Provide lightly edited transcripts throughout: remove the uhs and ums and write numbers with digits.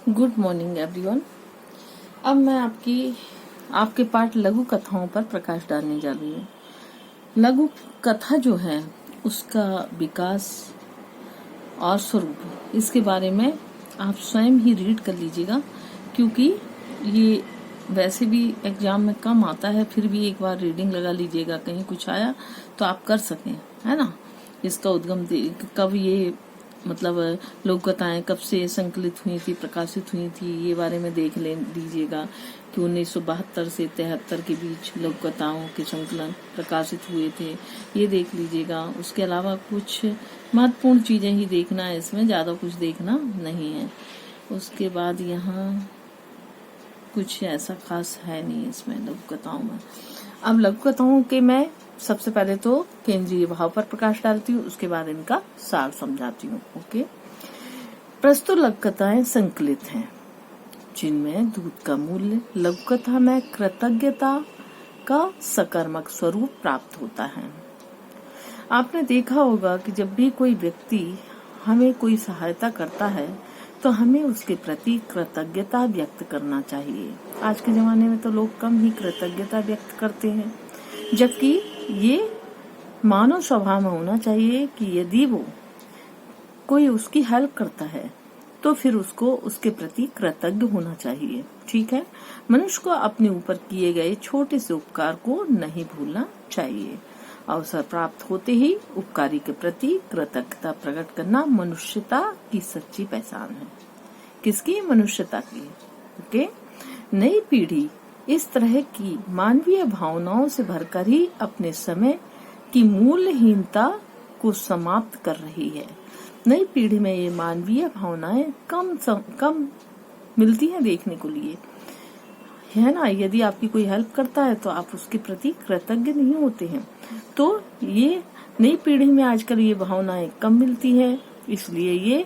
Good morning everyone. अब मैं आपके पाठ लघु कथाओं पर प्रकाश डालने जा रही हूँ। लघु कथा जो है उसका विकास और स्वरूप, इसके बारे में आप स्वयं ही रीड कर लीजिएगा, क्योंकि ये वैसे भी एग्जाम में कम आता है, फिर भी एक बार रीडिंग लगा लीजिएगा, कहीं कुछ आया तो आप कर सकें, है ना। इसका उद्गम कब ये मतलब लोक कथाएं कब से संकलित हुई थी, प्रकाशित हुई थी, ये बारे में देख लीजिएगा कि 1972 से 73 के बीच लोक कथाओं के संकलन प्रकाशित हुए थे, ये देख लीजिएगा। उसके अलावा कुछ महत्वपूर्ण चीजें ही देखना है, इसमें ज्यादा कुछ देखना नहीं है। उसके बाद यहाँ कुछ ऐसा खास है नहीं इसमें लघु कथाओं में। अब लघु कथाओं के मैं सबसे पहले तो केंद्रीय भाव पर प्रकाश डालती हूँ, उसके बाद इनका सार समझाती हूँ। ओके, प्रस्तुत लघु कथाएं संकलित हैं जिनमें दूध का मूल्य, लघु कथा में कृतज्ञता का सकर्मक स्वरूप प्राप्त होता है। आपने देखा होगा कि जब भी कोई व्यक्ति हमें कोई सहायता करता है तो हमें उसके प्रति कृतज्ञता व्यक्त करना चाहिए। आज के जमाने में तो लोग कम ही कृतज्ञता व्यक्त करते हैं, जबकि ये मानव स्वभाव में होना चाहिए कि यदि वो कोई उसकी हेल्प करता है तो फिर उसको उसके प्रति कृतज्ञ होना चाहिए। ठीक है, मनुष्य को अपने ऊपर किए गए छोटे से उपकार को नहीं भूलना चाहिए। अवसर प्राप्त होते ही उपकारी के प्रति कृतज्ञता प्रकट करना मनुष्यता की सच्ची पहचान है। किसकी? मनुष्यता की। ओके, नई पीढ़ी इस तरह की मानवीय भावनाओं से भरकर ही अपने समय की मूल्यहीनता को समाप्त कर रही है। नई पीढ़ी में ये मानवीय भावनाएं कम मिलती हैं देखने को लिए, है ना। यदि आपकी कोई हेल्प करता है तो आप उसके प्रति कृतज्ञ नहीं होते हैं। तो ये नई पीढ़ी में आजकल ये भावनाएं कम मिलती है, इसलिए ये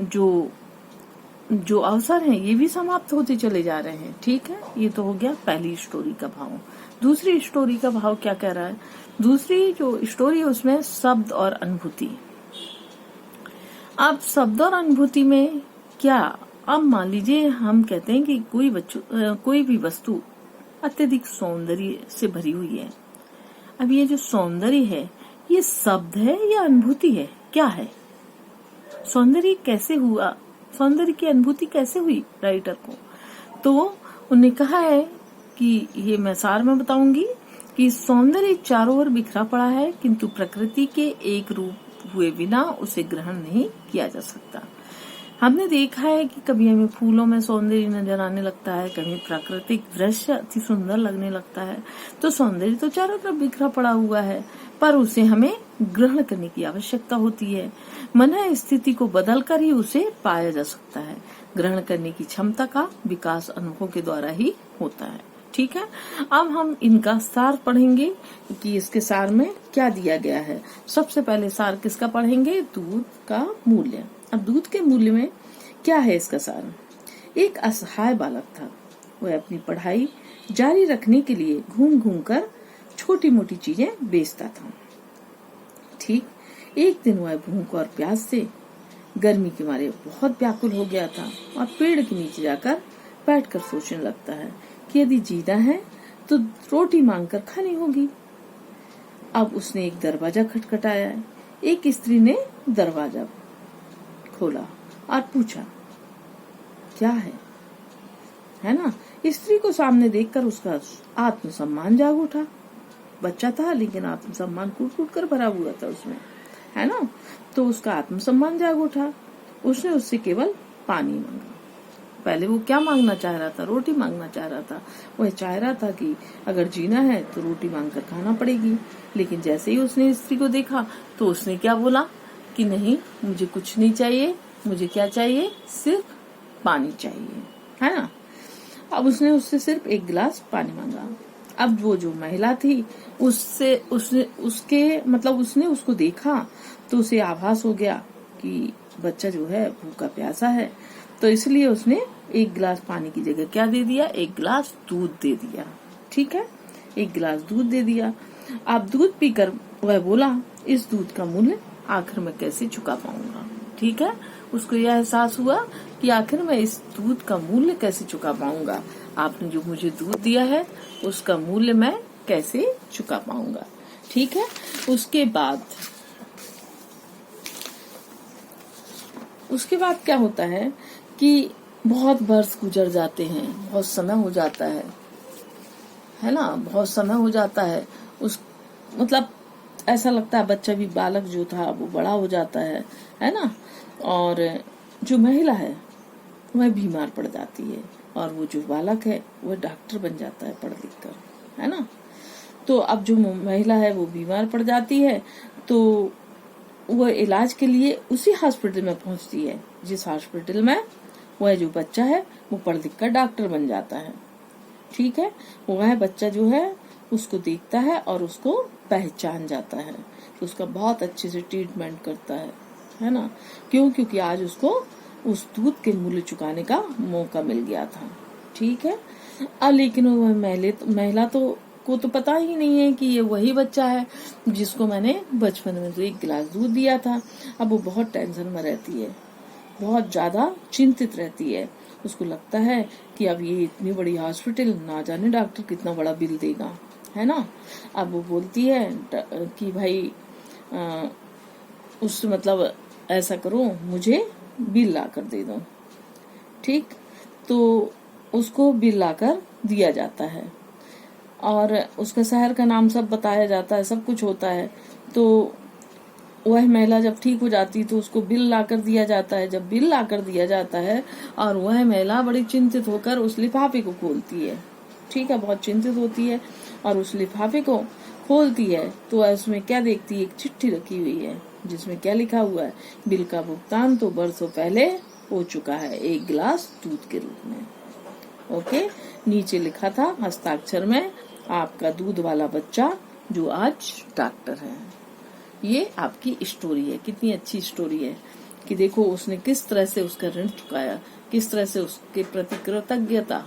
जो अवसर हैं ये भी समाप्त होते चले जा रहे हैं। ठीक है, ये तो हो गया पहली स्टोरी का भाव। दूसरी स्टोरी का भाव क्या कह रहा है? दूसरी जो स्टोरी है उसमें शब्द और अनुभूति। अब शब्द और अनुभूति में क्या, अब मान लीजिए हम कहते हैं कि कोई भी वस्तु अत्यधिक सौंदर्य से भरी हुई है। अब ये जो सौंदर्य है ये शब्द है या अनुभूति है? क्या है? सौंदर्य कैसे हुआ? सौंदर्य की अनुभूति कैसे हुई राइटर को? तो उन्होंने कहा है कि ये मैं सार में बताऊंगी कि सौंदर्य चारों ओर बिखरा पड़ा है, किंतु प्रकृति के एक रूप हुए बिना उसे ग्रहण नहीं किया जा सकता। हमने देखा है कि कभी हमें फूलों में सौंदर्य नजर आने लगता है, कभी प्राकृतिक दृश्य अति सुंदर लगने लगता है। तो सौंदर्य तो चारों तरफ बिखरा पड़ा हुआ है, पर उसे हमें ग्रहण करने की आवश्यकता होती है। मन स्थिति को बदलकर ही उसे पाया जा सकता है। ग्रहण करने की क्षमता का विकास अनुभव के द्वारा ही होता है। ठीक है, अब हम इनका सार पढ़ेंगे कि इसके सार में क्या दिया गया है। सबसे पहले सार किसका पढ़ेंगे? दूध का मूल्य। अब दूध के मूल्य में क्या है इसका सार? एक असहाय बालक था, वह अपनी पढ़ाई जारी रखने के लिए घूम घूम कर छोटी मोटी चीजें बेचता था। ठीक, एक दिन वह भूख और प्यास से गर्मी के मारे बहुत व्याकुल हो गया था और पेड़ के नीचे जाकर बैठकर सोचने लगता है कि यदि जीना है तो रोटी मांगकर खानी होगी। अब उसने एक दरवाजा खटखटाया। एक स्त्री ने दरवाजा खोला और पूछा, क्या है ना। स्त्री को सामने देखकर उसका आत्मसम्मान जाग उठा। बच्चा था लेकिन आत्मसम्मान कूट कर भरा हुआ था उसमें, है ना। तो उसका आत्मसम्मान जाग उठा। उसने उससे केवल पानी मांगा। पहले वो क्या मांगना चाह रहा था? रोटी मांगना चाह रहा था। वह चाह रहा था कि अगर जीना है तो रोटी मांगकर खाना पड़ेगी। लेकिन जैसे ही उसने स्त्री को देखा तो उसने क्या बोला कि नहीं, मुझे कुछ नहीं चाहिए, मुझे क्या चाहिए? सिर्फ पानी चाहिए, है ना। अब उसने उससे सिर्फ एक गिलास पानी मांगा। अब वो जो महिला थी उसने उसको देखा तो उसे आभास हो गया कि बच्चा जो है भूखा प्यासा है, तो इसलिए उसने एक गिलास पानी की जगह क्या दे दिया? एक गिलास दूध दे दिया। ठीक है, एक गिलास दूध दे दिया। अब दूध पीकर वह बोला, इस दूध का मूल्य आखिर में कैसे चुका पाऊंगा? ठीक है। उसको यह एहसास हुआ कि आखिर मैं इस दूध का मूल्य कैसे चुका पाऊंगा, आपने जो मुझे दूध दिया है उसका मूल्य मैं कैसे चुका पाऊंगा। ठीक है। उसके बाद क्या होता है कि बहुत वर्ष गुजर जाते हैं, बहुत समय हो जाता है ना, बहुत समय हो जाता है। उस मतलब ऐसा लगता है बच्चा भी, बालक जो था वो बड़ा हो जाता है ना। और जो महिला है वह बीमार पड़ जाती है और वो जो बालक है वह डॉक्टर बन जाता है पढ़ लिख कर, है ना। तो अब जो महिला है वो बीमार पड़ जाती है तो वह इलाज के लिए उसी हॉस्पिटल में पहुंचती है जिस हॉस्पिटल में वह जो बच्चा है वो पढ़ लिख कर डॉक्टर बन जाता है। ठीक है। वह बच्चा जो है उसको देखता है और उसको पहचान जाता है, तो उसका बहुत अच्छे से ट्रीटमेंट करता है ना। क्योंकि आज उसको उस दूध के मूल्य चुकाने का मौका मिल गया था। ठीक है। लेकिन वह महिला को तो पता ही नहीं है कि ये वही बच्चा है जिसको मैंने बचपन में तो 1 गिलास दूध दिया था। अब वो बहुत टेंशन में रहती है, बहुत ज्यादा चिंतित रहती है। उसको लगता है कि अब ये इतनी बड़ी हॉस्पिटल, ना जाने डॉक्टर कितना बड़ा बिल देगा, है ना। अब वो बोलती है कि भाई मतलब ऐसा करो, मुझे बिल ला कर दे दो। ठीक। तो उसको बिल लाकर दिया जाता है और उसका शहर का नाम सब बताया जाता है, सब कुछ होता है। तो वह महिला जब ठीक हो जाती तो उसको बिल लाकर दिया जाता है। जब बिल लाकर दिया जाता है और वह महिला बड़ी चिंतित होकर उस लिफाफे को खोलती है। ठीक है। बहुत चिंतित होती है और उस लिफाफे को खोलती है तो उसमें क्या देखती है, एक चिट्ठी रखी हुई है जिसमें क्या लिखा हुआ है, बिल का भुगतान तो बरसों पहले हो चुका है 1 गिलास दूध के रूप में। ओके। नीचे लिखा था हस्ताक्षर में, आपका दूध वाला बच्चा जो आज डॉक्टर है। ये आपकी स्टोरी है। कितनी अच्छी स्टोरी है कि देखो उसने किस तरह से उसका ऋण चुकाया, किस तरह से उसके प्रति कृतज्ञता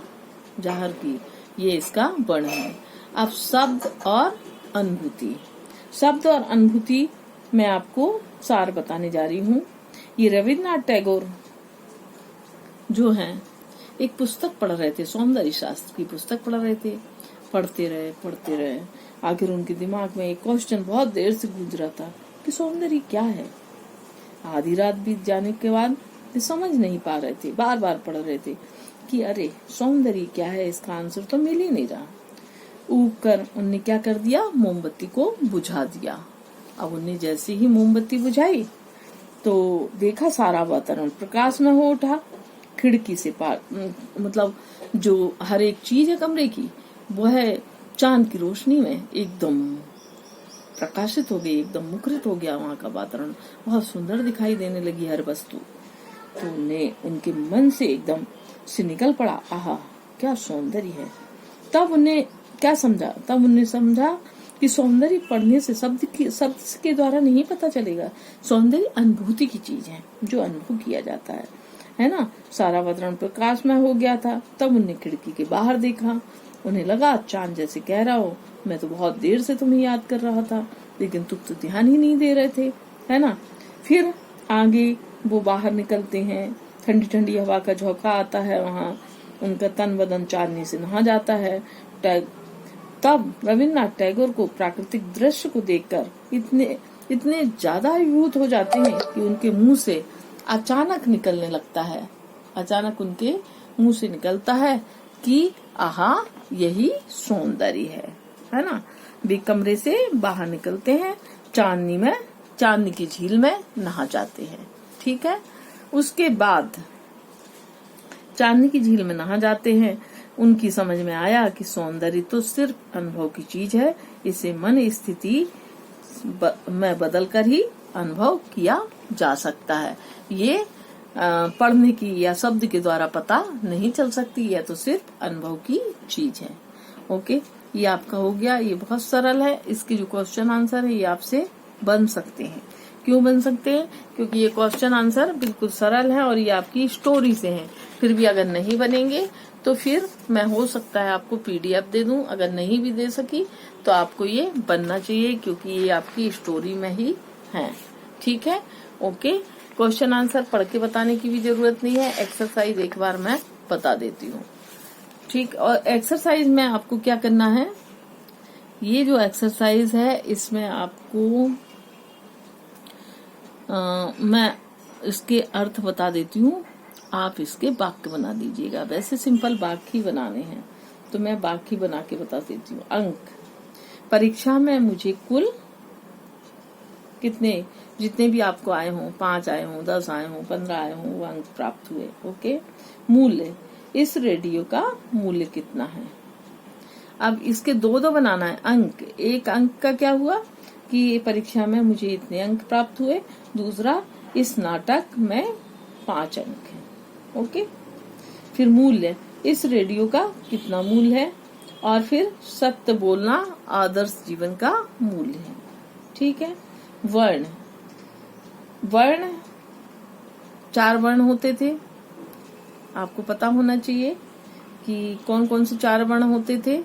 जाहिर की। ये इसका वर्णन है। अब शब्द और अनुभूति मैं आपको सार बताने जा रही हूँ। ये रविन्द्रनाथ टैगोर जो हैं एक पुस्तक पढ़ रहे थे, सौंदर्य शास्त्र की पुस्तक पढ़ रहे थे। पढ़ते रहे आखिर उनके दिमाग में एक क्वेश्चन बहुत देर से गूंज रहा था कि सौंदर्य क्या है। आधी रात बीत जाने के बाद वे समझ नहीं पा रहे थे, बार बार पढ़ रहे थे कि अरे सौंदर्य क्या है, इसका आंसर तो मिल ही नहीं रहा। ऊब कर उनने क्या कर दिया, मोमबत्ती को बुझा दिया। अब उनने जैसे ही मोमबत्ती बुझाई तो देखा सारा वातावरण प्रकाश में हो उठा। खिड़की से मतलब जो हर एक चीज है कमरे की वह चांद की रोशनी में एकदम प्रकाशित हो गई, एकदम मुखरित हो गया। वहां का वातावरण बहुत सुंदर दिखाई देने लगी हर वस्तु। तो उनके मन से एकदम से निकल पड़ा, आहा क्या सौंदर्य है। तब उन्हें समझा कि सौंदर्य पढ़ने से शब्द के द्वारा नहीं पता चलेगा। सौंदर्य अनुभूति की चीज है जो अनुभव किया जाता है ना। सारा वातावरण प्रकाश में हो गया था। तब उन्हें खिड़की के बाहर देखा। उन्हें लगा चांद जैसे कह रहा हो, मैं तो बहुत देर से तुम्हें याद कर रहा था लेकिन तुम तो ध्यान ही नहीं दे रहे थे, है ना। फिर आगे वो बाहर निकलते हैं, ठंडी ठंडी हवा का झोंका आता है, वहाँ उनका तन बदन चांदनी से नहा जाता है। तब रविन्द्रनाथ टैगोर को प्राकृतिक दृश्य को देखकर इतने ज्यादा अभिभूत हो जाते हैं कि उनके मुंह से अचानक निकलने लगता है, अचानक उनके मुंह से निकलता है कि आहा यही सौंदर्य है ना। वे कमरे से बाहर निकलते हैं, चांदनी की झील में नहा जाते हैं। ठीक है। उसके बाद चांदनी की झील में नहा जाते हैं। उनकी समझ में आया कि सौंदर्य तो सिर्फ अनुभव की चीज है, इसे मन स्थिति में बदल कर ही अनुभव किया जा सकता है। ये पढ़ने की या शब्द के द्वारा पता नहीं चल सकती, यह तो सिर्फ अनुभव की चीज है। ओके। ये आपका हो गया। ये बहुत सरल है। इसके जो क्वेश्चन आंसर है ये आपसे बन सकते हैं। क्यों बन सकते हैं? क्योंकि ये क्वेश्चन आंसर बिल्कुल सरल है और ये आपकी स्टोरी से है। फिर भी अगर नहीं बनेंगे तो फिर मैं हो सकता है आपको PDF दे दूं। अगर नहीं भी दे सकी तो आपको ये बनना चाहिए क्योंकि ये आपकी स्टोरी में ही है। ठीक है। ओके। क्वेश्चन आंसर पढ़ के बताने की भी जरूरत नहीं है, एक्सरसाइज एक बार मैं बता देती हूँ। ठीक, और एक्सरसाइज में आपको क्या करना है, ये जो एक्सरसाइज है इसमें आपको मैं इसके अर्थ बता देती हूँ, आप इसके वाक्य बना दीजिएगा। वैसे सिंपल वाक्य ही बनाने हैं, तो मैं वाक्य बना के बता देती हूँ। अंक, परीक्षा में मुझे कुल कितने, जितने भी आपको आए हों, 5 आए हों, 10 आए हों, 15 आए हों, वो अंक प्राप्त हुए। ओके। मूल्य, इस रेडियो का मूल्य कितना है। अब इसके दो बनाना है अंक। एक अंक का क्या हुआ कि परीक्षा में मुझे इतने अंक प्राप्त हुए, दूसरा इस नाटक में 5 अंक है। ओके। फिर मूल्य, इस रेडियो का कितना मूल्य है, और फिर सत्य बोलना आदर्श जीवन का मूल्य है। ठीक है। वर्ण, वर्ण 4 वर्ण होते थे, आपको पता होना चाहिए कि कौन कौन से 4 वर्ण होते थे।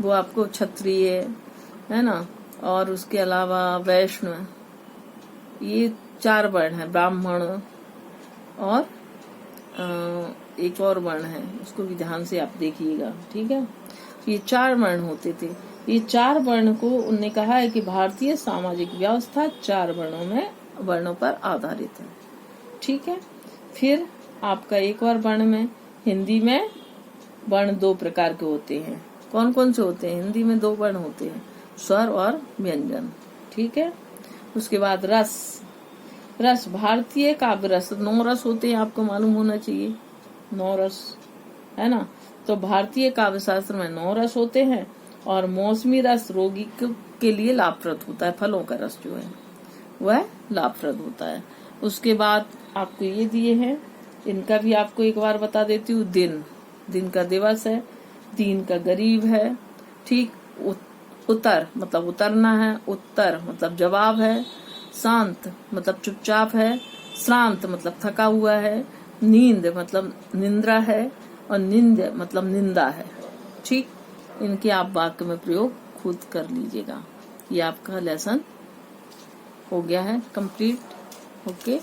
वो आपको क्षत्रिय है ना, और उसके अलावा वैष्णव, ये 4 वर्ण है। ब्राह्मण, और एक और वर्ण है, उसको भी ध्यान से आप देखिएगा। ठीक है। ये 4 वर्ण होते थे। ये 4 वर्ण को उन्होंने कहा है कि भारतीय सामाजिक व्यवस्था 4 वर्णों पर आधारित है। ठीक है। फिर आपका एक और वर्ण में, हिंदी में वर्ण 2 प्रकार के होते हैं। कौन कौन से होते हैं, हिंदी में 2 वर्ण होते हैं, स्वर और व्यंजन। ठीक है। उसके बाद रस, रस भारतीय काव्य रस 9 रस होते हैं, आपको मालूम होना चाहिए, 9 रस है ना। तो भारतीय काव्य शास्त्र में 9 रस होते हैं, और मौसमी रस रोगी के लिए लाभप्रद होता है। फलों का रस जो है वह लाभप्रद होता है। उसके बाद आपको ये दिए हैं, इनका भी आपको एक बार बता देती हूँ। दिन, दिन का दिवस है। दीन का गरीब है। ठीक। उत्तर मतलब उतरना है। उत्तर मतलब जवाब है। शांत मतलब चुपचाप है। श्रांत मतलब थका हुआ है। नींद मतलब निंद्रा है, और निंद मतलब निंदा है। ठीक। इनके आप वाक्य में प्रयोग खुद कर लीजिएगा। ये आपका लेसन हो गया है कंप्लीट। ओके।